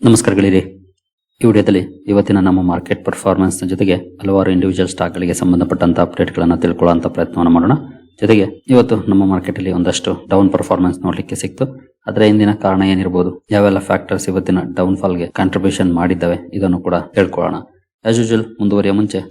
ನಮಸ್ಕಾರಗಳಿರಿ. ಈ ವಿಡಿಯೋದಲ್ಲಿ ಇವತ್ತಿನ ನಮ್ಮ ಮಾರ್ಕೆಟ್ ಪರ್ಫಾರ್ಮೆನ್ಸ್ ನ ಜೊತೆಗೆ ಹಲವಾರು ಇಂಡಿವಿಜುವಲ್ ಸ್ಟಾಕ್ ಗಳಿಗೆ ಸಂಬಂಧಪಟ್ಟಂತ ಅಪ್ಡೇಟ್ ಗಳನ್ನ ತಿಳ್ಕೊಳ್ಳುವಂತ ಪ್ರಯತ್ನವನ್ನು ಮಾಡೋಣ. ಜೊತೆಗೆ ಇವತ್ತು ನಮ್ಮ ಮಾರ್ಕೆಟ್ ಅಲ್ಲಿ ಒಂದಷ್ಟು ಡೌನ್ ಪರ್ಫಾರ್ಮೆನ್ಸ್ ನೋಡ್ಲಿಕ್ಕೆ ಸಿಕ್ತು. ಅದರ ಹಿಂದಿನ ಕಾರಣ ಏನಿರಬಹುದು, ಯಾವೆಲ್ಲ ಫ್ಯಾಕ್ಟರ್ಸ್ ಇವತ್ತಿನ ಡೌನ್ ಫಾಲ್ ಗೆ ಕಾಂಟ್ರಿಬ್ಯೂಷನ್ ಮಾಡಿದ್ದಾವೆ, ಇದನ್ನು ಕೂಡ ತಿಳ್ಕೊಳ್ಳೋಣ. ಆಸ್ ಯೂಶುವಲ್ ಮುಂದುವರಿಯ ಮುಂಚೆ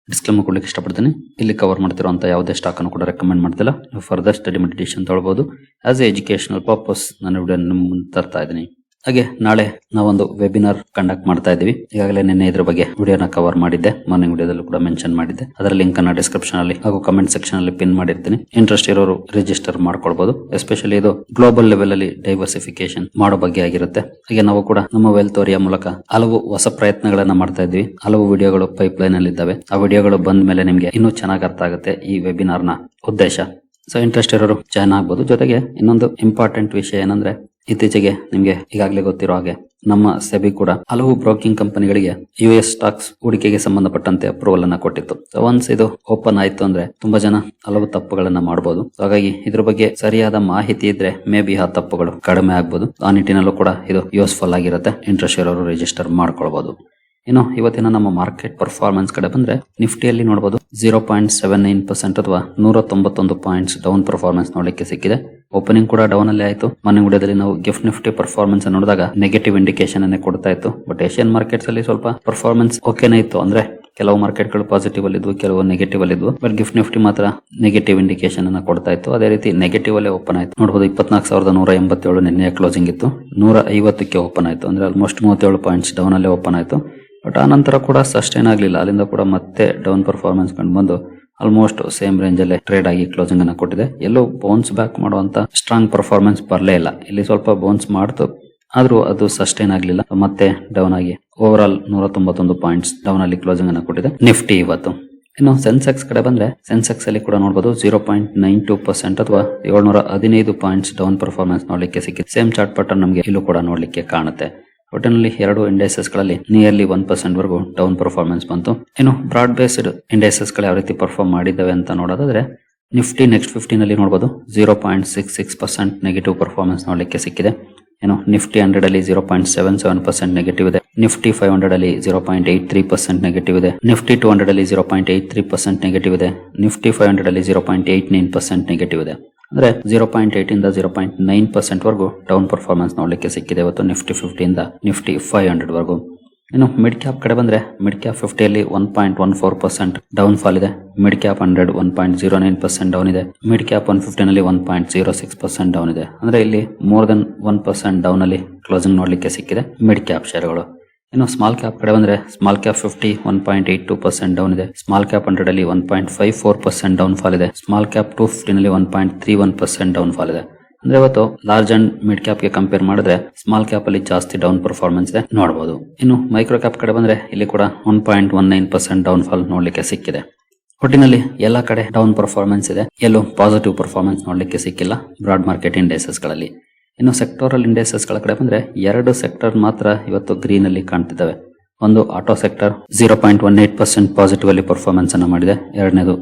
ಡಿಸ್ಕ್ಲೇಮರ್ ಕೊಡ್ಲಿಕ್ಕೆ ಇಷ್ಟಪಡ್ತೀನಿ. ಇಲ್ಲಿ ಕವರ್ ಮಾಡ್ತಿರುವಂತ ಯಾವುದೇ ಸ್ಟಾಕ್ ಅನ್ನು ಕೂಡ ರೆಕಮೆಂಡ್ ಮಾಡ್ತಿಲ್ಲ. ನೀವು ಫರ್ದರ್ ಸ್ಟಡಿ ಮೆಡಿಟೇಷನ್ ತಗೊಳ್ಬಹುದು. ಆಸ್ ಎ ಎಜುಕೇಶನಲ್ ಪರ್ಪಸ್ ನಾನು ವಿಡಿಯೋ ನಿಮ್ಮ ಮುಂದೆ ತರ್ತಾ ಇದ್ದೀನಿ. ಹಾಗೆ ನಾಳೆ ನಾವೊಂದು ವೆಬಿನಾರ್ ಕಂಡಕ್ಟ್ ಮಾಡ್ತಾ ಇದೀವಿ. ಈಗಾಗಲೇ ನಿನ್ನೆ ಇದ್ರ ಬಗ್ಗೆ ವಿಡಿಯೋನ ಕವರ್ ಮಾಡಿದ್ದೆ, ಮಾರ್ನಿಂಗ್ ವಿಡಿಯೋದಲ್ಲೂ ಕೂಡ ಮೆನ್ಷನ್ ಮಾಡಿದ್ದೆ. ಅದರ ಲಿಂಕ್ ಅನ್ನ ಡಿಸ್ಕ್ರಿಪ್ಷನ್ ಅಲ್ಲಿ ಹಾಗೂ ಕಮೆಂಟ್ ಸೆಕ್ಷನ್ ಅಲ್ಲಿ ಪಿನ್ ಮಾಡಿರ್ತೀನಿ. ಇಂಟ್ರೆಸ್ಟ್ ಇರೋರು ರಿಜಿಸ್ಟರ್ ಮಾಡ್ಕೊಳ್ಬಹುದು. ಎಸ್ಪೆಷಲಿ ಇದು ಗ್ಲೋಬಲ್ ಲೆವೆಲ್ ಅಲ್ಲಿ ಡೈವರ್ಸಿಫಿಕೇಶನ್ ಮಾಡೋ ಬಗ್ಗೆ ಆಗಿರುತ್ತೆ. ಹಾಗೆ ನಾವು ಕೂಡ ನಮ್ಮ ವೆಲ್ತ್ ಓರಿಯಾ ಮೂಲಕ ಹಲವು ಹೊಸ ಪ್ರಯತ್ನಗಳನ್ನ ಮಾಡ್ತಾ ಇದ್ವಿ. ಹಲವು ವಿಡಿಯೋಗಳು ಪೈಪ್ ಲೈನ್ ಅಲ್ಲಿ ಇದ್ದಾವೆ. ಆ ವಿಡಿಯೋಗಳು ಬಂದ ಮೇಲೆ ನಿಮ್ಗೆ ಇನ್ನೂ ಚೆನ್ನಾಗಿ ಅರ್ಥ ಆಗುತ್ತೆ ಈ ವೆಬಿನಾರ್ ನ ಉದ್ದೇಶ. ಸೊ ಇಂಟ್ರೆಸ್ಟ್ ಇರೋರು ಜಾಯ್ನ್ ಆಗ್ಬಹುದು. ಜೊತೆಗೆ ಇನ್ನೊಂದು ಇಂಪಾರ್ಟೆಂಟ್ ವಿಷಯ ಏನಂದ್ರೆ, ಇತ್ತೀಚೆಗೆ ನಿಮ್ಗೆ ಈಗಾಗಲೇ ಗೊತ್ತಿರೋ ಹಾಗೆ ನಮ್ಮ ಸೆಬಿ ಕೂಡ ಹಲವು ಬ್ರೋಕಿಂಗ್ ಕಂಪನಿಗಳಿಗೆ US ಸ್ಟಾಕ್ಸ್ ಹೂಡಿಕೆಗೆ ಸಂಬಂಧಪಟ್ಟಂತೆ ಅಪ್ರೂವಲ್ ಅನ್ನ ಕೊಟ್ಟಿತ್ತು. ಒನ್ಸ್ ಇದು ಓಪನ್ ಆಯ್ತು ಅಂದ್ರೆ ತುಂಬಾ ಜನ ಹಲವು ತಪ್ಪುಗಳನ್ನ ಮಾಡಬಹುದು. ಹಾಗಾಗಿ ಇದ್ರ ಬಗ್ಗೆ ಸರಿಯಾದ ಮಾಹಿತಿ ಇದ್ರೆ ಮೇ ಬಿ ಆ ತಪ್ಪುಗಳು ಕಡಿಮೆ ಆಗ್ಬಹುದು. ಆ ನಿಟ್ಟಿನಲ್ಲೂ ಕೂಡ ಇದು ಯೂಸ್ಫುಲ್ ಆಗಿರುತ್ತೆ. ಇಂಟ್ರೆಸ್ಟ್ ಇರೋರು ರಿಜಿಸ್ಟರ್ ಮಾಡ್ಕೊಳ್ಬಹುದು. ಇನ್ನು ಇವತ್ತಿನ ನಮ್ಮ ಮಾರ್ಕೆಟ್ ಪರ್ಫಾರ್ಮೆನ್ಸ್ ಕಡೆ ಬಂದ್ರೆ, ನಿಫ್ಟಿಯಲ್ಲಿ ನೋಡಬಹುದು 0.79% ಅಥವಾ 191 ಪಾಯಿಂಟ್ಸ್ ಡೌನ್ ಪರ್ಫಾರ್ಮೆನ್ಸ್ ನೋಡಲಿಕ್ಕೆ ಸಿಕ್ಕಿದೆ. ಓಪನಿಂಗ್ ಕೂಡ ಡೌನ್ ಅಲ್ಲಿ ಆಯ್ತು. ಮಾರ್ನಿಂಗ್ ವಿಡಿಯೋದಲ್ಲಿ ನಾವು ಗಿಫ್ಟ್ ನಿಫ್ಟಿ ಪರ್ಫಾರ್ಮೆನ್ಸ್ ನೋಡಿದಾಗ ನೆಗೆಟಿವ್ ಇಂಡಿಕೇಶನ್ ಅನ್ನೇ ಕೊಡ್ತಾ ಇತ್ತು. ಬಟ್ ಏಷ್ಯನ್ ಮಾರ್ಕೆಟ್ಸ್ ಅಲ್ಲಿ ಸ್ವಲ್ಪ ಪರ್ಫಾರ್ಮೆನ್ಸ್ ಓಕೆನೇ ಇತ್ತು. ಅಂದ್ರೆ ಕೆಲವು ಮಾರ್ಕೆಟ್ ಗಳು ಪಾಸಿಟಿವ್ ಅಲ್ಲಿ ಇದ್ವು, ಕೆಲವು ನೆಗೆಟಿವ್ ಅಲ್ಲಿ ಇದ್ವು. ಬಟ್ ಗಿಫ್ಟ್ ನಿಫ್ಟಿ ಮಾತ್ರ ನೆಗೆಟಿವ್ ಇಂಡಿಕೇಶನ್ ಅನ್ನ ಕೊಡ್ತಾ ಇತ್ತು. ಅದೇ ರೀತಿ ನೆಗೆಟಿವ್ ಅಲ್ಲೇ ಓಪನ್ ಆಯ್ತು. ನೋಡಬಹುದು 24,187 ನಿನ್ನೆ ಕ್ಲೋಸಿಂಗ್ ಇತ್ತು. 150ಕ್ಕೆ ಓಪನ್ ಆಯ್ತು. ಅಂದ್ರೆ ಆಲ್ಮೋಸ್ಟ್ 37 ಪಾಯಿಂಟ್ಸ್ ಡೌನ್ ಅಲ್ಲೇ ಓಪನ್ ಆಯ್ತು. ಬಟ್ ಆ ನಂತರ ಕೂಡ ಸಸ್ಟೈನ್ ಆಗಲಿಲ್ಲ. ಅಲ್ಲಿಂದ ಕೂಡ ಮತ್ತೆ ಡೌನ್ ಪರ್ಫಾರ್ಮೆನ್ಸ್ ಕಂಡು ಬಂದು ಆಲ್ಮೋಸ್ಟ್ ಸೇಮ್ ರೇಂಜ್ ಅಲ್ಲೇ ಟ್ರೇಡ್ ಆಗಿ ಕ್ಲೋಸಿಂಗ್ ಅನ್ನ ಕೊಟ್ಟಿದೆ. ಎಲ್ಲೋ ಬೌನ್ಸ್ ಬ್ಯಾಕ್ ಮಾಡುವಂತ ಸ್ಟ್ರಾಂಗ್ ಪರ್ಫಾರ್ಮೆನ್ಸ್ ಬರಲೇ ಇಲ್ಲ. ಇಲ್ಲಿ ಸ್ವಲ್ಪ ಬೌನ್ಸ್ ಮಾಡ್ತು, ಆದ್ರೂ ಅದು ಸಸ್ಟೈನ್ ಆಗಲಿಲ್ಲ. ಮತ್ತೆ ಡೌನ್ ಆಗಿ ಓವರ್ ಆಲ್ 191 ಪಾಯಿಂಟ್ಸ್ ಡೌನ್ ಅಲ್ಲಿ ಕ್ಲೋಸಿಂಗ್ ಅನ್ನ ಕೊಟ್ಟಿದೆ ನಿಫ್ಟಿ ಇವತ್ತು. ಇನ್ನು ಸೆನ್ಸೆಕ್ಸ್ ಕಡೆ ಬಂದ್ರೆ, ಸೆನ್ಸೆಕ್ಸ್ ಅಲ್ಲಿ ಕೂಡ ನೋಡಬಹುದು 0.92% ಅಥವಾ 715 ಪಾಯಿಂಟ್ಸ್ ಡೌನ್ ಪರ್ಫಾರ್ಮೆನ್ಸ್ ನೋಡ್ಲಿಕ್ಕೆ ಸಿಕ್ಕಿದೆ. ಸೇಮ್ ಚಾರ್ಟ್ ಪ್ಯಾಟರ್ನ್ ನಮಗೆ ಇಲ್ಲೂ ಕೂಡ ನೋಡ್ಲಿಕ್ಕೆ ಕಾಣುತ್ತೆ. ಒಟ್ಟಿನಲ್ಲಿ ಎರಡು ಇಂಡೈಸಸ್ ಗಳಲ್ಲಿ ನಿಯರ್ಲಿ 1% ವರೆಗೂ ಡೌನ್ ಪರ್ಫಾರ್ಮೆನ್ಸ್ ಬಂತು. ಇನ್ನು ಬ್ರಾಡ್ ಬೇಸ್ಡ್ ಇಂಡೈಸಸ್ ಗಳು ಯಾವ ರೀತಿ ಪರ್ಫಾರ್ಮ್ ಮಾಡಿದ್ದಾವೆ ಅಂತ ನೋಡೋದಾದ್ರೆ, ನಿಫ್ಟಿ ನೆಕ್ಸ್ಟ್ 50 ನಲ್ಲಿ ನೋಡಬಹುದು 0.66% ನೆಗೆಟಿವ್ ಪರ್ಫಾರ್ಮೆನ್ಸ್ ನೋಡ್ಲಿಕ್ಕೆ ಸಿಕ್ಕಿದೆ. ಇನ್ನು ನಿಫ್ಟಿ 100 ಅಲ್ಲಿ 0.77% ನೆಗೆಟಿವ್ ಇದೆ. ನಿಫ್ಟಿ 500 ಅಲ್ಲಿ 0.83% ನೆಗೆಟಿವ್ ಇದೆ. ನಿಫ್ಟಿ 200 ಅಲ್ಲಿ 0.83% ನೆಗೆಟಿವ್ ಇದೆ. ನಿಫ್ಟಿ 500 ಅಲ್ಲಿ 0.89% ನೆಗೆಟಿವ್ ಇದೆ. ಅಂದ್ರೆ 0.8 ಇಂದ 0.9% ವರೆಗೂ ಡೌನ್ ಪರ್ಫಾರ್ಮೆನ್ಸ್ ನೋಡ್ಲಿಕ್ಕೆ ಸಿಕ್ಕಿದೆ ಇವತ್ತು ನಿಫ್ಟಿ 50 ಇಂದ ನಿಫ್ಟಿ 500 ವರೆಗೂ. ಇನ್ನು ಮಿಡ್ ಕ್ಯಾಪ್ ಕಡೆ ಬಂದ್ರೆ, ಮಿಡ್ ಕ್ಯಾಪ್ 50 ಅಲ್ಲಿ 1.14% ಡೌನ್ ಫಾಲ್ ಇದೆ. ಮಿಡ್ ಕ್ಯಾಪ್ 100 1.09% ಡೌನ್ ಇದೆ. ಮಿಡ್ ಕ್ಯಾಪ್ 150 ನಲ್ಲಿ 1.06% ಡೌನ್ ಇದೆ. ಅಂದ್ರೆ ಇಲ್ಲಿ ಮೋರ್ ದನ್ 1% ಡೌನ್ ಅಲ್ಲಿ ಕ್ಲೋಸಿಂಗ್ ನೋಡ್ಲಿಕ್ಕೆ ಸಿಕ್ಕಿದೆ ಮಿಡ್ ಕ್ಯಾಪ್ ಶೇರ್ಗಳು. ಇನ್ನು ಸ್ಮಾಲ್ ಕ್ಯಾಪ್ ಕಡೆ ಬಂದ್ರೆ, ಸ್ಮಾಲ್ ಕ್ಯಾಪ್ 50 1.82% ಡೌನ್ ಇದೆ. ಸ್ಮಾಲ್ ಕ್ಯಾಪ್ 100 ಅಲ್ಲಿ 1.54% ಡೌನ್ ಫಾಲ್ ಇದೆ. ಸ್ಮಾಲ್ ಕ್ಯಾಪ್ 250 ನಲ್ಲಿ 1.31% ಡೌನ್ ಫಾಲ್ ಇದೆ. ಅಂದ್ರೆ ಇವತ್ತು ಲಾರ್ಜ್ ಅಂಡ್ ಮಿಡ್ ಕ್ಯಾಪ್ ಗೆ ಕಂಪೇರ್ ಮಾಡಿದ್ರೆ ಸ್ಮಾಲ್ ಕ್ಯಾಪ್ ಅಲ್ಲಿ ಜಾಸ್ತಿ ಡೌನ್ ಪರ್ಫಾರ್ಮೆನ್ಸ್ ಇದೆ ನೋಡಬಹುದು. ಇನ್ನು ಮೈಕ್ರೋ ಕ್ಯಾಪ್ ಕಡೆ ಬಂದ್ರೆ, ಇಲ್ಲಿ ಕೂಡ 1.19% ಡೌನ್ ಫಾಲ್ ನೋಡ್ಲಿಕ್ಕೆ ಸಿಕ್ಕಿದೆ. ಒಟ್ಟಿನಲ್ಲಿ ಎಲ್ಲಾ ಕಡೆ ಡೌನ್ ಪರ್ಫಾರ್ಮೆನ್ಸ್ ಇದೆ. ಎಲ್ಲೂ ಪಾಸಿಟಿವ್ ಪರ್ಫಾರ್ಮೆನ್ಸ್ ನೋಡ್ಲಿಕ್ಕೆ ಸಿಕ್ಕಿಲ್ಲ ಬ್ರಾಡ್ ಮಾರ್ಕೆಟ್ ಇಂಡೈಸಸ್ ಗಳಲ್ಲಿ. ಇನ್ನು ಸೆಕ್ಟೋರಲ್ ಇಂಡೈಸಸ್ ಗಳ ಕಡೆ ಬಂದ್ರೆ, 2 ಸೆಕ್ಟರ್ ಮಾತ್ರ ಇವತ್ತು ಗ್ರೀನ್ ಅಲ್ಲಿ ಕಾಣ್ತಿದ್ದಾವೆ. ಒಂದು ಆಟೋ ಸೆಕ್ಟರ್ 0.18% ಪಾಸಿಟಿವ್ ಅಲ್ಲಿ ಪರ್ಫಾರ್ಮೆನ್ಸ್ ಅನ್ನ ಮಾಡಿದೆ. ಎರಡನೇದು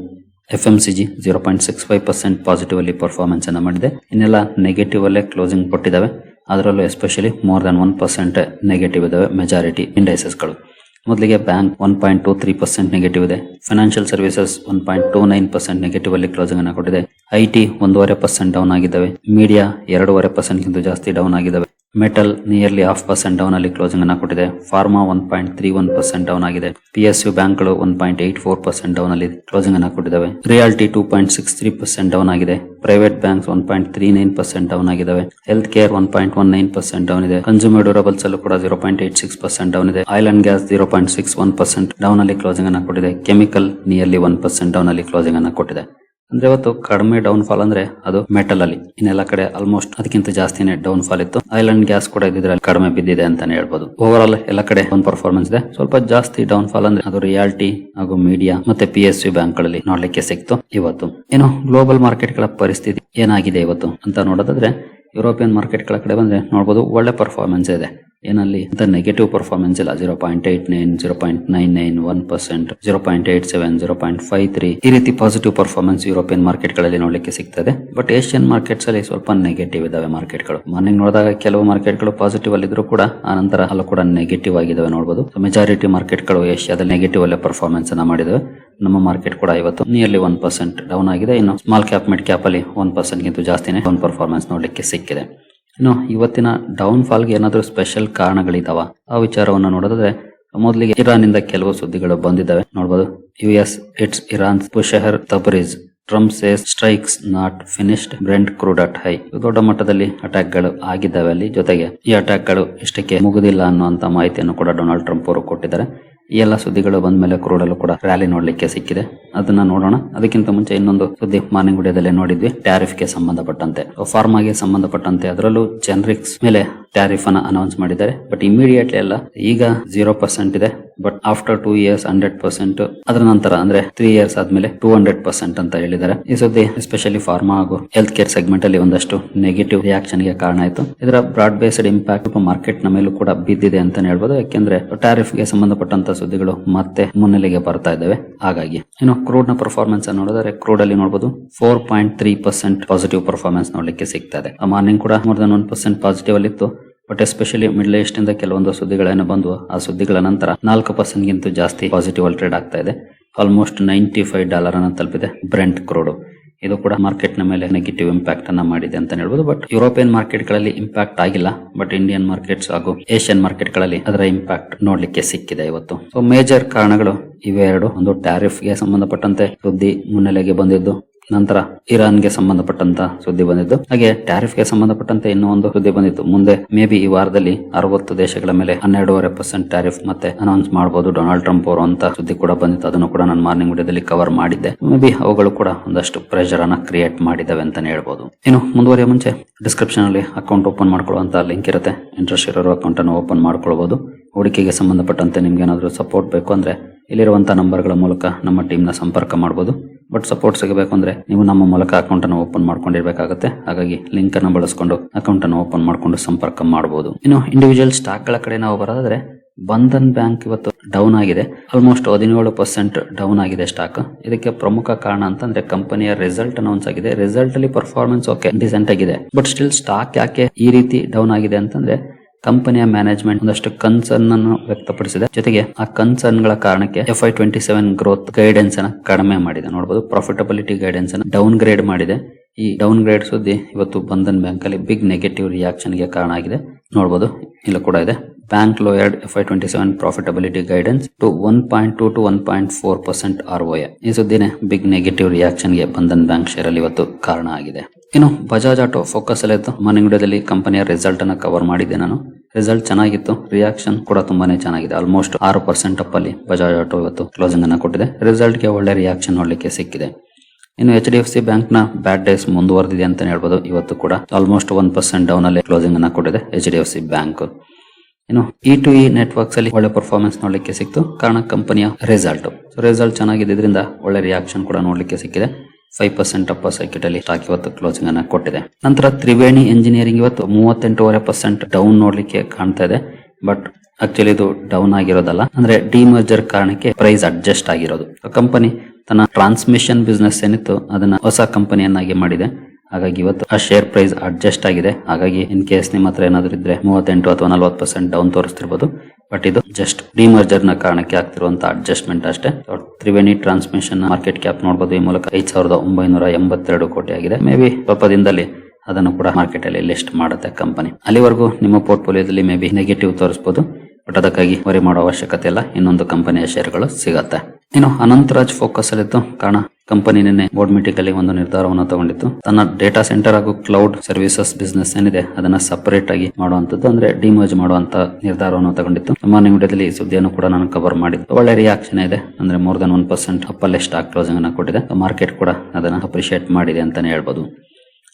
FMCG 0.65% ಪಾಸಿಟಿವ್ ಅಲ್ಲಿ ಪರ್ಫಾರ್ಮೆನ್ಸ್ ಅನ್ನ ಮಾಡಿದೆ. ಇನ್ನೆಲ್ಲ ನೆಗೆಟಿವ್ ಅಲ್ಲೇ ಕ್ಲೋಸಿಂಗ್ ಕೊಟ್ಟಿದ್ದಾವೆ. ಅದರಲ್ಲೂ ಎಸ್ಪೆಷಲಿ ಮೋರ್ ದನ್ 1% ನೆಗೆಟಿವ್ ಇದಾವೆ ಮೆಜಾರಿಟಿ ಇಂಡೈಸಸ್ ಗಳು. ಮೊದಲಿಗೆ ಬ್ಯಾಂಕ್ 1.23% ನೆಗೆಟಿವ್ ಇದೆ. ಫೈನಾನ್ಷಿಯಲ್ ಸರ್ವಿಸಸ್ 1.29% ನೆಗೆಟಿವ್ ಅಲ್ಲಿ ಕ್ಲೋಸಿಂಗ್ ಅನ್ನ ಕೊಟ್ಟಿದೆ. IT 1.5% ಡೌನ್ ಆಗಿದ್ದಾವೆ. ಮೀಡಿಯಾ 2.5% ಗಿಂತ ಜಾಸ್ತಿ ಡೌನ್ ಆಗಿದ್ದಾವೆ. ಮೆಟಲ್ ನಿಯರ್ಲಿ 0.5% ಡೌನ್ ಅಲ್ಲಿ ಕ್ಲೋಸಿಂಗ್ ಅನ್ನ ಕೊಟ್ಟಿದೆ. ಫಾರ್ಮಾ 1.31% ಡೌನ್ ಆಗಿದೆ. PSU ಬ್ಯಾಂಕ್ಗಳು 1.84% ಡೌನ್ ಅಲ್ಲಿ ಕ್ಲೋಸಿಂಗ್ ಅನ್ನ ಕೊಟ್ಟಿದ್ದಾವೆ. ರಿಯಾಲ್ಟಿ 2.63% ಡೌನ್ ಆಗಿದೆ. ಪ್ರೈವೇಟ್ ಬ್ಯಾಂಕ್ಸ್ 1.39% ಡೌನ್ ಆಗಿದ್ದಾವೆ. ಹೆಲ್ತ್ ಕೇರ್ 1.19% ಡೌನ್ ಇದೆ. ಕನ್ಸ್ಯೂಮರ್ ಡ್ಯೂರಬಲ್ಸ್ ಅಲ್ಲೂ ಕೂಡ 0.86% ಡೌನ್ ಇದೆ. ಆಯಿಲ್ ಅಂಡ್ ಗ್ಯಾಸ್ 0.61% ಡೌನ್ ಅಲ್ಲಿ ಕ್ಲೋಸಿಂಗ್ ಅನ್ನ ಕೊಟ್ಟಿದೆ. ಕೆಮಿಕಲ್ ನಿಯರ್ಲಿ 1% ಡೌನ್ ಅಲ್ಲಿ ಕ್ಲೋಸಿಂಗ್ ಅನ್ನ ಕೊಟ್ಟಿದೆ. ಅಂದ್ರೆ ಇವತ್ತು ಕಡಿಮೆ ಡೌನ್ ಫಾಲ್ ಅಂದ್ರೆ ಅದು ಮೆಟಲ್ ಅಲ್ಲಿ. ಇನ್ನೆಲ್ಲ ಕಡೆ ಆಲ್ಮೋಸ್ಟ್ ಅದಕ್ಕಿಂತ ಜಾಸ್ತಿನೇ ಡೌನ್ ಫಾಲ್ ಇತ್ತು. ಆಯಿಲ್ ಅಂಡ್ ಗ್ಯಾಸ್ ಕೂಡ ಇದ್ರಲ್ಲಿ ಕಡಿಮೆ ಬಿದ್ದಿದೆ ಅಂತಾನೆ ಹೇಳ್ಬೋದು. ಓವರ್ ಆಲ್ ಎಲ್ಲ ಕಡೆ ಒಂದು ಪರ್ಫಾರ್ಮೆನ್ಸ್ ಇದೆ. ಸ್ವಲ್ಪ ಜಾಸ್ತಿ ಡೌನ್ ಫಾಲ್ ಅಂದ್ರೆ ಅದು ರಿಯಾಲ್ಟಿ ಹಾಗೂ ಮೀಡಿಯಾ ಮತ್ತೆ PSU ಬ್ಯಾಂಕ್ ಗಳಲ್ಲಿ ನೋಡ್ಲಿಕ್ಕೆ ಸಿಕ್ತು ಇವತ್ತು. ಇನ್ನು ಗ್ಲೋಬಲ್ ಮಾರ್ಕೆಟ್ ಗಳ ಪರಿಸ್ಥಿತಿ ಏನಾಗಿದೆ ಇವತ್ತು ಅಂತ ನೋಡೋದಾದ್ರೆ, ಯುರೋಪಿಯನ್ ಮಾರ್ಕೆಟ್ ಗಳ ಕಡೆ ಬಂದ್ರೆ ನೋಡಬಹುದು ಒಳ್ಳೆ ಪರ್ಫಾರ್ಮೆನ್ಸ್ ಇದೆ. ಏನಲ್ಲಿ ಅಂತ ನೆಗೆಟಿವ್ ಪರ್ಫಾರ್ಮೆನ್ಸ್ ಇಲ್ಲ. 0.89, 0.99, 1%, 0.87, 0.53 ಈ ರೀತಿ ಪಾಸಿಟಿವ್ ಪರ್ಫಾರ್ಮೆನ್ಸ್ ಯುರೋಪಿಯನ್ ಮಾರ್ಕೆಟ್ ಗಳಲ್ಲಿ ನೋಡ್ಲಿಕ್ಕೆ ಸಿಗ್ತದೆ. ಬಟ್ ಏಷ್ಯನ್ ಮಾರ್ಕೆಟ್ಸ್ ಅಲ್ಲಿ ಸ್ವಲ್ಪ ನೆಗೆಟಿವ್ ಇದಾವೆ ಮಾರ್ಕೆಟ್ಗಳು. ಮಾರ್ನಿಂಗ್ ನೋಡಿದಾಗ ಕೆಲವು ಮಾರ್ಕೆಟ್ಗಳು ಪಾಸಿಟಿವ್ ಅಲ್ಲಿ ಇದ್ರು ಕೂಡ ಆ ನಂತರ ಅಲ್ಲೂ ಕೂಡ ನೆಗೆಟಿವ್ ಆಗಿದಾವೆ ನೋಡಬಹುದು. ಮೆಜಾರಿಟಿ ಮಾರ್ಕೆಟ್ಗಳು ಏಷ್ಯಾದಲ್ಲಿ ನೆಗೆಟಿವ್ ಅಲ್ಲೇ ಪರ್ಫಾರ್ಮೆನ್ಸ್ ಅನ್ನ ಮಾಡಿದಾವೆ. ನಮ್ಮ ಮಾರ್ಕೆಟ್ ಕೂಡ ಇವತ್ತು ನಿಯರ್ಲಿ 1% ಡೌನ್ ಆಗಿದೆ. ಇನ್ನು ಸ್ಮಾಲ್ ಕ್ಯಾಪ್ ಮಿಡ್ ಕ್ಯಾಪ್ ಅಲ್ಲಿ 1% ಗಿಂತ ಜಾಸ್ತಿನೇ ಡೌನ್ ಪರ್ಫಾರ್ಮೆನ್ಸ್ ನೋಡ್ಲಿಕ್ಕೆ ಸಿಕ್ಕಿದೆ. ಇನ್ನು ಇವತ್ತಿನ ಡೌನ್ ಫಾಲ್ ಗೆ ಏನಾದರೂ ಸ್ಪೆಷಲ್ ಕಾರಣಗಳಿದಾವ ಆ ವಿಚಾರವನ್ನು ನೋಡೋದಾದ್ರೆ ಮೊದಲಿಗೆ ಇರಾನ್ ಇಂದ ಕೆಲವು ಸುದ್ದಿಗಳು ಬಂದಿದ್ದಾವೆ ನೋಡಬಹುದು. US its Iran Bushehr Tabriz, Trump says strikes not finished, Brent crude at high. ದೊಡ್ಡ ಮಟ್ಟದಲ್ಲಿ ಅಟ್ಯಾಕ್ ಗಳು ಆಗಿದ್ದಾವೆ ಅಲ್ಲಿ. ಜೊತೆಗೆ ಈ ಅಟ್ಯಾಕ್ ಗಳು ಇಷ್ಟಕ್ಕೆ ಮುಗುದಿಲ್ಲ ಅನ್ನುವಂತ ಮಾಹಿತಿಯನ್ನು ಕೂಡ ಡೊನಾಲ್ಡ್ ಟ್ರಂಪ್ ಅವರು ಕೊಟ್ಟಿದ್ದಾರೆ. ಈ ಎಲ್ಲ ಸುದ್ದಿಗಳು ಬಂದ ಮೇಲೆ ಕ್ರೂಡ್ ಅಲ್ಲೂ ಕೂಡ ರ್ಯಾಲಿ ನೋಡ್ಲಿಕ್ಕೆ ಸಿಕ್ಕಿದೆ. ಅದನ್ನ ನೋಡೋಣ. ಅದಕ್ಕಿಂತ ಮುಂಚೆ ಇನ್ನೊಂದು ಸುದ್ದಿ ಮಾರ್ನಿಂಗ್ ವಿಡಿಯೋದಲ್ಲೇ ನೋಡಿದ್ವಿ, ಟ್ಯಾರಿಫ್ ಗೆ ಸಂಬಂಧಪಟ್ಟಂತೆ, ಫಾರ್ಮಾಗೆ ಸಂಬಂಧಪಟ್ಟಂತೆ. ಅದರಲ್ಲೂ ಜೆನರಿಕ್ಸ್ ಮೇಲೆ ಟ್ಯಾರಿಫ್ ಅನ್ನ ಅನೌನ್ಸ್ ಮಾಡಿದ್ದಾರೆ. ಬಟ್ ಇಮಿಡಿಯೇಟ್ಲಿ ಅಲ್ಲ, ಈಗ 0% ಇದೆ. ಬಟ್ ಆಫ್ಟರ್ 2 years 100%, ಅದರ ನಂತರ ಅಂದ್ರೆ 3 years ಆದ್ಮೇಲೆ 200% ಅಂತ ಹೇಳಿದ್ದಾರೆ. ಈ ಸುದ್ದಿ ಎಸ್ಪೆಷಲಿ ಫಾರ್ಮಾ ಹಾಗೂ ಹೆಲ್ತ್ ಕೇರ್ ಸೆಗ್ಮೆಂಟ್ ಅಲ್ಲಿ ಒಂದಷ್ಟು ನೆಗೆಟಿವ್ ರಿಯಾಕ್ಷನ್ ಗೆ ಕಾರಣ ಆಯಿತು. ಇದರ ಬ್ರಾಡ್ ಬೇಸ್ಡ್ ಇಂಪ್ಯಾಕ್ಟ್ ಮಾರ್ಕೆಟ್ ನ ಮೇಲೂ ಕೂಡ ಬಿದ್ದಿದೆ ಅಂತ ಹೇಳ್ಬೋದು. ಯಾಕೆಂದ್ರೆ ಟ್ಯಾರಿಫ್ ಗೆ ಸಂಬಂಧಪಟ್ಟಂತ ಸುದ್ದಿಗಳು ಮತ್ತೆ ಮುನ್ನೆಲೆಗೆ ಬರ್ತಾ ಇದ್ದಾವೆ. ಹಾಗಾಗಿ ಇನ್ನು ಕ್ರೂಡ್ ನ ಪರ್ಫಾರ್ಮೆನ್ಸ್ ನೋಡಿದರೆ ಕ್ರೂಡ್ ಅಲ್ಲಿ ನೋಡಬಹುದು 4.3% ಪಾಸಿಟಿವ್ ಪರ್ಫಾರ್ಮೆನ್ಸ್ ನೋಡ್ಲಿಕ್ಕೆ ಸಿಗ್ತಾ ಇದೆ. ಮಾರ್ನಿಂಗ್ ಕೂಡ ಮೋರ್ ದನ್ 1% ಪಾಸಿಟಿವ್ ಅಲ್ಲಿ ಇತ್ತು. ಬಟ್ ಎಸ್ಪೆಷಲಿ ಮಿಡ್ಲ್ ಈಸ್ಟ್ ಇಂದ ಕೆಲವೊಂದು ಸುದ್ದಿಗಳೇನು ಬಂದು ಆ ಸುದ್ದಿಗಳ ನಂತರ 4% ಗಿಂತ ಜಾಸ್ತಿ ಪಾಸಿಟಿವ್ ಅಲ್ಲಿ ಟ್ರೇಡ್ ಆಗ್ತಾ ಇದೆ. ಆಲ್ಮೋಸ್ಟ್ $95 ಅನ್ನು ತಲುಪಿದೆ ಬ್ರೆಂಟ್ ಕ್ರೂಡ್. ಇದು ಕೂಡ ಮಾರ್ಕೆಟ್ ನ ಮೇಲೆ ನೆಗೆಟಿವ್ ಇಂಪ್ಯಾಕ್ಟ್ ಅನ್ನ ಮಾಡಿದೆ ಅಂತ ಹೇಳ್ಬೋದು. ಬಟ್ ಯುರೋಪಿಯನ್ ಮಾರ್ಕೆಟ್ ಗಳಲ್ಲಿ ಇಂಪ್ಯಾಕ್ಟ್ ಆಗಿಲ್ಲ. ಬಟ್ ಇಂಡಿಯನ್ ಮಾರ್ಕೆಟ್ಸ್ ಹಾಗೂ ಏಷ್ಯನ್ ಮಾರ್ಕೆಟ್ ಗಳಲ್ಲಿ ಅದರ ಇಂಪ್ಯಾಕ್ಟ್ ನೋಡ್ಲಿಕ್ಕೆ ಸಿಕ್ಕಿದೆ ಇವತ್ತು. ಸೊ ಮೇಜರ್ ಕಾರಣಗಳು ಇವೆ ಎರಡು. ಒಂದು ಟ್ಯಾರಿಫ್ ಗೆ ಸಂಬಂಧಪಟ್ಟಂತೆ ಸುದ್ದಿ ಮುನ್ನೆಲೆಗೆ ಬಂದಿದ್ದು, ನಂತರ ಇರಾನ್ ಗೆ ಸಂಬಂಧಪಟ್ಟಂತ ಸುದ್ದಿ ಬಂದಿದ್ದು, ಹಾಗೆ ಟ್ಯಾರಿಫ್ ಗೆ ಸಂಬಂಧಪಟ್ಟಂತೆ ಇನ್ನೂ ಒಂದು ಸುದ್ದಿ ಬಂದಿತ್ತು. ಮುಂದೆ ಮೇ ಬಿ ಈ ವಾರದಲ್ಲಿ 60 ದೇಶಗಳ ಮೇಲೆ 12.5% ಟ್ಯಾರಿಫ್ ಮತ್ತೆ ಅನೌನ್ಸ್ ಮಾಡಬಹುದು ಡೊನಾಲ್ಡ್ ಟ್ರಂಪ್ ಅವರು ಅಂತ ಸುದ್ದಿ ಕೂಡ ಬಂದಿತ್ತು. ಅದನ್ನು ಕೂಡ ನಾನು ಮಾರ್ನಿಂಗ್ ವಿಡಿಯೋದಲ್ಲಿ ಕವರ್ ಮಾಡಿದ್ದೆ. ಮೇ ಬಿ ಅವುಗಳು ಕೂಡ ಒಂದಷ್ಟು ಪ್ರೆಷರ್ ಅನ್ನ ಕ್ರಿಯೇಟ್ ಮಾಡಿದಾವೆ ಅಂತಾನೆ ಹೇಳ್ಬೋದು. ಇನ್ನು ಮುಂದುವರಿಯ ಮುಂಚೆ ಡಿಸ್ಕ್ರಿಪ್ಷನ್ ಅಲ್ಲಿ ಅಕೌಂಟ್ ಓಪನ್ ಮಾಡ್ಕೊಳ್ಳುವಂತ ಲಿಂಕ್ ಇರುತ್ತೆ. ಇಂಟ್ರೆಸ್ಟ್ ಇರೋರು ಅಕೌಂಟ್ ಅನ್ನು ಓಪನ್ ಮಾಡ್ಕೊಳ್ಬಹುದು. ಹೂಡಿಕೆಗೆ ಸಂಬಂಧಪಟ್ಟಂತೆ ನಿಮ್ಗೆ ಏನಾದರೂ ಸಪೋರ್ಟ್ ಬೇಕು ಅಂದ್ರೆ ಇಲ್ಲಿರುವಂತಹ ನಂಬರ್ಗಳ ಮೂಲಕ ನಮ್ಮ ಟೀಮ್ ನ ಸಂಪರ್ಕ ಮಾಡಬಹುದು. ಬಟ್ ಸಪೋರ್ಟ್ ಸಿಗಬೇಕು ಅಂದ್ರೆ ನೀವು ನಮ್ಮ ಮೂಲಕ ಅಕೌಂಟ್ ಅನ್ನು ಓಪನ್ ಮಾಡ್ಕೊಂಡಿರ್ಬೇಕಾಗುತ್ತೆ. ಹಾಗಾಗಿ ಲಿಂಕ್ ಅನ್ನು ಬಳಸಿಕೊಂಡು ಅಕೌಂಟ್ ಅನ್ನು ಓಪನ್ ಮಾಡ್ಕೊಂಡು ಸಂಪರ್ಕ ಮಾಡಬಹುದು. ಇನ್ನು ಇಂಡಿವಿಜುವಲ್ ಸ್ಟಾಕ್ ಗಳ ಕಡೆ ನಾವು ಬರೋದಾದ್ರೆ ಬಂಧನ್ ಬ್ಯಾಂಕ್ ಇವತ್ತು ಡೌನ್ ಆಗಿದೆ. ಆಲ್ಮೋಸ್ಟ್ 17% ಡೌನ್ ಆಗಿದೆ ಸ್ಟಾಕ್. ಇದಕ್ಕೆ ಪ್ರಮುಖ ಕಾರಣ ಅಂತಂದ್ರೆ ಕಂಪನಿಯ ರಿಸಲ್ಟ್ ಅನೌನ್ಸ್ ಆಗಿದೆ. ರಿಸಲ್ಟ್ ಅಲ್ಲಿ ಪರ್ಫಾರ್ಮೆನ್ಸ್ ಓಕೆ ಡಿಸೆಂಟ್ ಆಗಿದೆ. ಬಟ್ ಸ್ಟಿಲ್ ಸ್ಟಾಕ್ ಯಾಕೆ ಈ ರೀತಿ ಡೌನ್ ಆಗಿದೆ ಅಂತಂದ್ರೆ ಕಂಪನಿಯ ಮ್ಯಾನೇಜ್ಮೆಂಟ್ ಒಂದಷ್ಟು ಕನ್ಸರ್ನ್ ಅನ್ನು ವ್ಯಕ್ತಪಡಿಸಿದೆ. ಜೊತೆಗೆ ಆ ಕನ್ಸರ್ನ್ ಗಳ ಕಾರಣಕ್ಕೆ FY27 ಗ್ರೋತ್ ಗೈಡೆನ್ಸ್ ಅನ್ನ ಕಡಿಮೆ ಮಾಡಿದೆ ನೋಡಬಹುದು. ಪ್ರಾಫಿಟಬಿಲಿಟಿ ಗೈಡೆನ್ಸ್ ಅನ್ನ ಡೌನ್ ಗ್ರೇಡ್ ಮಾಡಿದೆ. ಈ ಡೌನ್ ಗ್ರೇಡ್ ಸುದ್ದಿ ಇವತ್ತು ಬಂಧನ್ ಬ್ಯಾಂಕ್ ಅಲ್ಲಿ ಬಿಗ್ ನೆಗೆಟಿವ್ ರಿಯಾಕ್ಷನ್ ಗೆ ಕಾರಣ ಆಗಿದೆ ನೋಡಬಹುದು. ಇಲ್ಲ ಕೂಡ ಇದೆ. Bank lowered FY27 profitability guidance to 1.2 to 1.4% ROA. ಈ ಸುದ್ದಿನೇ ಬಿಗ್ ನೆಗೆಟಿವ್ ರಿಯಾಕ್ಷನ್ ಗೆ ಬಂಧನ್ ಬ್ಯಾಂಕ್ ಶೇರ್ ಅಲ್ಲಿ ಇವತ್ತು ಕಾರಣ ಆಗಿದೆ. ಇನ್ನು ಬಜಾಜ್ ಆಟೋ ಫೋಕಸ್ ಅಲ್ಲಿ ಇತ್ತು. ಮಾರ್ನಿಂಗ್ ವಿಡಿಯೋದಲ್ಲಿ ಕಂಪನಿಯ ರಿಸಲ್ಟ್ ಅನ್ನ ಕವರ್ ಮಾಡಿದ್ದೆ ನಾನು. ರಿಸಲ್ಟ್ ಚೆನ್ನಾಗಿತ್ತು. ರಿಯಾಕ್ಷನ್ ಕೂಡ ತುಂಬಾನೇ ಚೆನ್ನಾಗಿದೆ. ಆಲ್ಮೋಸ್ಟ್ 6% ಅಪ್ ಅಲ್ಲಿ ಬಜಾಜ್ ಆಟೋ ಇವತ್ತು ಕ್ಲೋಸಿಂಗ್ ಅನ್ನ ಕೊಟ್ಟಿದೆ. ರಿಸಲ್ಟ್ ಗೆ ಒಳ್ಳೆ ರಿಯಾಕ್ಷನ್ ನೋಡ್ಲಿಕ್ಕೆ ಸಿಕ್ಕಿದೆ. ಇನ್ನು HDFC ಬ್ಯಾಂಕ್ ನ ಬ್ಯಾಡ್ ಡೇಸ್ ಮುಂದುವರೆದಿದೆ ಅಂತ ಹೇಳ್ಬೋದು. ಇವತ್ತು ಕೂಡ ಆಲ್ಮೋಸ್ಟ್ 1% ಡೌನ್ ಅಲ್ಲಿ ಕ್ಲೋಸಿಂಗ್ ಅನ್ನ ಕೊಟ್ಟಿದೆ HDFC ಬ್ಯಾಂಕ್. ಇನ್ನು E2E ನೆಟ್ವರ್ಕ್ಸ್ ಅಲ್ಲಿ ಒಳ್ಳೆ ಪರ್ಫಾರ್ಮೆನ್ಸ್ ನೋಡ್ಲಿಕ್ಕೆ ಸಿಕ್ತು. ಕಾರಣ ಕಂಪನಿಯ ರಿಸಲ್ಟ್ ಚೆನ್ನಾಗಿದ್ದರಿಂದ ಒಳ್ಳೆ ರಿಯಾಕ್ಷನ್ ಕೂಡ ನೋಡ್ಲಿಕ್ಕೆ ಸಿಕ್ಕಿದೆ. 5% ಅಪ್ ಸರ್ಕ್ಯೂಟ್ ಅಲ್ಲಿ ಸ್ಟಾಕ್ ಇವತ್ತು ಕ್ಲೋಸಿಂಗ್ ಅನ್ನ ಕೊಟ್ಟಿದೆ. ನಂತರ ತ್ರಿವೇಣಿ ಎಂಜಿನಿಯರಿಂಗ್ ಇವತ್ತು 38.5% ಡೌನ್ ನೋಡ್ಲಿಕ್ಕೆ ಕಾಣ್ತಾ ಇದೆ. ಬಟ್ ಆಕ್ಚುಲಿ ಇದು ಡೌನ್ ಆಗಿರೋದಲ್ಲ, ಅಂದ್ರೆ ಡಿಮರ್ಜರ್ ಕಾರಣಕ್ಕೆ ಪ್ರೈಸ್ ಅಡ್ಜಸ್ಟ್ ಆಗಿರೋದು. ಕಂಪನಿ ತನ್ನ ಟ್ರಾನ್ಸ್ಮಿಷನ್ ಬಿಸ್ನೆಸ್ ಏನಿತ್ತು ಅದನ್ನ ಹೊಸ ಕಂಪನಿಯನ್ನಾಗಿ ಮಾಡಿದೆ. ಹಾಗಾಗಿ ಇವತ್ತು ಆ ಶೇರ್ ಪ್ರೈಸ್ ಅಡ್ಜಸ್ಟ್ ಆಗಿದೆ. ಹಾಗಾಗಿ ಇನ್ ಕೇಸ್ ನಿಮ್ಮ ಹತ್ರ ಏನಾದ್ರು ಇದ್ರೆ 38 ಅಥವಾ 40% ಡೌನ್ ತೋರಿಸ್ತಿರ್ಬೋದು. ಬಟ್ ಇದು ಜಸ್ಟ್ ಡಿಮರ್ಜರ್ ನ ಕಾರಣಕ್ಕೆ ಆಗ್ತಿರುವಂತಹ ಅಡ್ಜಸ್ಟ್ಮೆಂಟ್ ಅಷ್ಟೇ. ತ್ರಿವೇಣಿ ಟ್ರಾನ್ಸ್ಮಿಷನ್ ಮಾರ್ಕೆಟ್ ಕ್ಯಾಪ್ ನೋಡಬಹುದು. ಈ ಮೂಲಕ 5,982 ಕೋಟಿ ಆಗಿದೆ. ಮೇ ಬಿ ಸ್ವಲ್ಪ ದಿನದಲ್ಲಿ ಅದನ್ನು ಕೂಡ ಮಾರ್ಕೆಟ್ ಅಲ್ಲಿ ಲಿಸ್ಟ್ ಮಾಡುತ್ತೆ ಕಂಪನಿ. ಅಲ್ಲಿವರೆಗೂ ನಿಮ್ಮ ಪೋರ್ಟ್ಫೋಲಿಯೋದಲ್ಲಿ ಮೇ ಬಿ ನೆಗೆಟಿವ್ ತೋರಿಸಬಹುದು. ಬಟ್ ಅದಕ್ಕಾಗಿ ವರಿ ಮಾಡೋ ಅವಶ್ಯಕತೆ ಇಲ್ಲ. ಇನ್ನೊಂದು ಕಂಪನಿಯ ಶೇರ್ಗಳು ಸಿಗತ್ತೆ. ಇನ್ನು ಅನಂತರಾಜ್ ಫೋಕಸ್ ಅಲ್ಲಿತ್ತು. ಕಾರಣ ಕಂಪನಿ ನಿನ್ನೆ ಬೋರ್ಡ್ ಮೀಟಿಂಗ್ ಅಲ್ಲಿ ಒಂದು ನಿರ್ಧಾರವನ್ನು ತಗೊಂಡಿತ್ತು. ತನ್ನ ಡೇಟಾ ಸೆಂಟರ್ ಹಾಗೂ ಕ್ಲೌಡ್ ಸರ್ವಿಸಸ್ ಬಿಸ್ನೆಸ್ ಏನಿದೆ ಅದನ್ನ ಸಪರೇಟ್ ಆಗಿ ಮಾಡುವಂತದ್ದು, ಅಂದ್ರೆ ಡಿಮರ್ಜ್ ಮಾಡುವಂತ ನಿರ್ಧಾರವನ್ನು ತಗೊಂಡಿತ್ತು. ಮಾರ್ನಿಂಗ್ ವಿಡಿಯೋದಲ್ಲಿ ಈ ಸುದ್ದಿಯನ್ನು ಕೂಡ ನಾನು ಕವರ್ ಮಾಡಿದ್ದು. ಒಳ್ಳೆ ರಿಯಾಕ್ಷನ್ ಇದೆ. ಅಂದ್ರೆ ಮೋರ್ ದನ್ 1% ಅಪ್ಪಲ್ಲೇ ಸ್ಟಾಕ್ ಕ್ಲೋಸಿಂಗ್ ಅನ್ನ ಕೊಟ್ಟಿದೆ. ಮಾರ್ಕೆಟ್ ಕೂಡ ಅದನ್ನ ಅಪ್ರಿಶಿಯೇಟ್ ಮಾಡಿದೆ ಅಂತಾನೆ ಹೇಳ್ಬೋದು.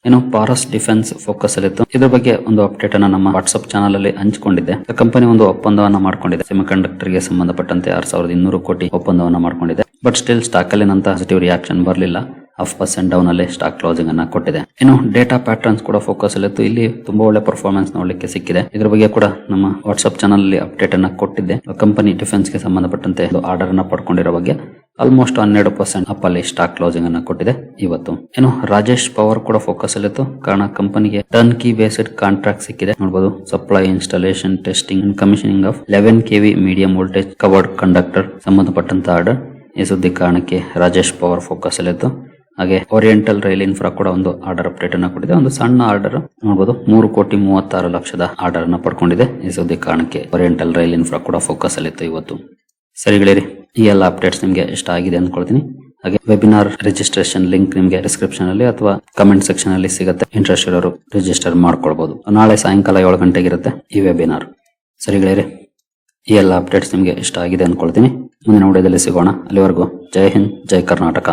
ಇನ್ನು ಪಾರಸ್ ಡಿಫೆನ್ಸ್ ಫೋಕಸ್ ಅಲ್ಲಿತ್ತು. ಇದ್ರ ಬಗ್ಗೆ ಒಂದು ಅಪ್ಡೇಟ್ ಅನ್ನ ನಮ್ಮ ವಾಟ್ಸ್ಆಪ್ ಚಾನಲ್ ಅಲ್ಲಿ ಹಂಚಿಕೊಂಡಿದ್ದೆ. ಕಂಪನಿ ಒಂದು ಒಪ್ಪಂದವನ್ನ ಮಾಡ್ಕೊಂಡಿದೆ. ಸೆಮಿಕಂಡಕ್ಟರ್ ಗೆ ಸಂಬಂಧಪಟ್ಟಂತೆ 6,200 ಕೋಟಿ ಒಪ್ಪಂದವನ್ನ ಮಾಡ್ಕೊಂಡಿದೆ. ಬಟ್ ಸ್ಟಿಲ್ ಸ್ಟಾಕ್ ಅಲ್ಲಿ ನಂತ ಪಾಸಿಟಿವ್ ರಿಯಾಕ್ಷನ್ ಬರಲಿಲ್ಲ. 0.5% ಡೌನ್ ಅಲ್ಲಿ ಸ್ಟಾಕ್ ಕ್ಲೋಸಿಂಗ್ ಅನ್ನ ಕೊಟ್ಟಿದೆ. ಇನ್ನು ಡೇಟಾ ಪ್ಯಾಟರ್ನ್ಸ್ ಕೂಡ ಫೋಕಸ್ ಅಲ್ಲಿತ್ತು. ಇಲ್ಲಿ ತುಂಬಾ ಒಳ್ಳೆ ಪರ್ಫಾರ್ಮೆನ್ಸ್ ನೋಡ್ಲಿಕ್ಕೆ ಸಿಕ್ಕಿದೆ. ಇದ್ರ ಬಗ್ಗೆ ಕೂಡ ನಮ್ಮ ವಾಟ್ಸ್ಆಪ್ ಚಾನಲ್ ಅಲ್ಲಿ ಅಪ್ಡೇಟ್ ಅನ್ನ ಕೊಟ್ಟಿದ್ದೆ. ಕಂಪನಿ ಡಿಫೆನ್ಸ್ ಗೆ ಸಂಬಂಧಪಟ್ಟಂತೆ ಆರ್ಡರ್ ಅನ್ನ ಪಡ್ಕೊಂಡಿರೋ ಬಗ್ಗೆ ಆಲ್ಮೋಸ್ಟ್ 12% ಅಪ್ ಅಲ್ಲಿ ಸ್ಟಾಕ್ ಕ್ಲೋಸಿಂಗ್ ಅನ್ನ ಕೊಟ್ಟಿದೆ ಇವತ್ತು. ಇನ್ನು ರಾಜೇಶ್ ಪವರ್ ಕೂಡ ಫೋಕಸ್ ಅಲ್ಲಿತ್ತು. ಕಾರಣ ಕಂಪನಿಗೆ ಟರ್ನ್ ಕೀ ಬೇಸ್ಡ್ ಕಾಂಟ್ರಾಕ್ಟ್ ಸಿಕ್ಕಿದೆ. ನೋಡಬಹುದು supply, installation, testing and commissioning of 11 kV medium voltage covered conductor ಸಂಬಂಧಪಟ್ಟಂತ ಆರ್ಡರ್. ಈ ಸುದ್ದಿ ಕಾರಣಕ್ಕೆ ರಾಜೇಶ್ ಪವರ್ ಫೋಕಸ್ ಅಲ್ಲಿತ್ತು. ಹಾಗೆ ಓರಿಯೆಂಟಲ್ ರೈಲ್ ಇನ್ಫ್ರಾ ಕೂಡ ಒಂದು ಆರ್ಡರ್ ಅಪ್ಡೇಟ್ ಅನ್ನ ಕೊಟ್ಟಿದೆ. ಒಂದು ಸಣ್ಣ ಆರ್ಡರ್ ನೋಡಬಹುದು 3,36,00,000 ಆರ್ಡರ್ ಅನ್ನ ಪಡ್ಕೊಂಡಿದೆ. ಈ ಸುದ್ದಿ ಕಾರಣಕ್ಕೆ ಓರಿಯೆಂಟಲ್ ರೈಲ್ ಇನ್ಫ್ರಾ ಕೂಡ ಫೋಕಸ್ ಅಲ್ಲಿತ್ತು ಇವತ್ತು. ಸರಿಗಳಿರಿ, ಈ ಎಲ್ಲ ಅಪ್ಡೇಟ್ಸ್ ನಿಮ್ಗೆ ಇಷ್ಟ ಆಗಿದೆ ಅನ್ಕೊಳ್ತೀನಿ. ಹಾಗೆ ವೆಬಿನಾರ್ ರಿಜಿಸ್ಟ್ರೇಷನ್ ಲಿಂಕ್ ನಿಮ್ಗೆ ಡಿಸ್ಕ್ರಿಪ್ಷನ್ ಅಲ್ಲಿ ಅಥವಾ ಕಮೆಂಟ್ ಸೆಕ್ಷನ್ ಅಲ್ಲಿ ಸಿಗುತ್ತೆ. ಇಂಟ್ರೆಸ್ಟ್ ಇರೋರು ರಿಜಿಸ್ಟರ್ ಮಾಡ್ಕೊಳ್ಬಹುದು. ನಾಳೆ ಸಾಯಂಕಾಲ 7 ಗಂಟೆಗೆ ಇರುತ್ತೆ ಈ ವೆಬಿನಾರ್. ಸರಿಗಳಿರಿ, ಈ ಎಲ್ಲ ಅಪ್ಡೇಟ್ಸ್ ನಿಮ್ಗೆ ಇಷ್ಟ ಆಗಿದೆ ಅನ್ಕೊಳ್ತೀನಿ. ಮುಂದಿನ ವಿಡಿಯೋದಲ್ಲಿ ಸಿಗೋಣ. ಅಲ್ಲಿವರೆಗೂ ಜೈ ಹಿಂದ್, ಜೈ ಕರ್ನಾಟಕ.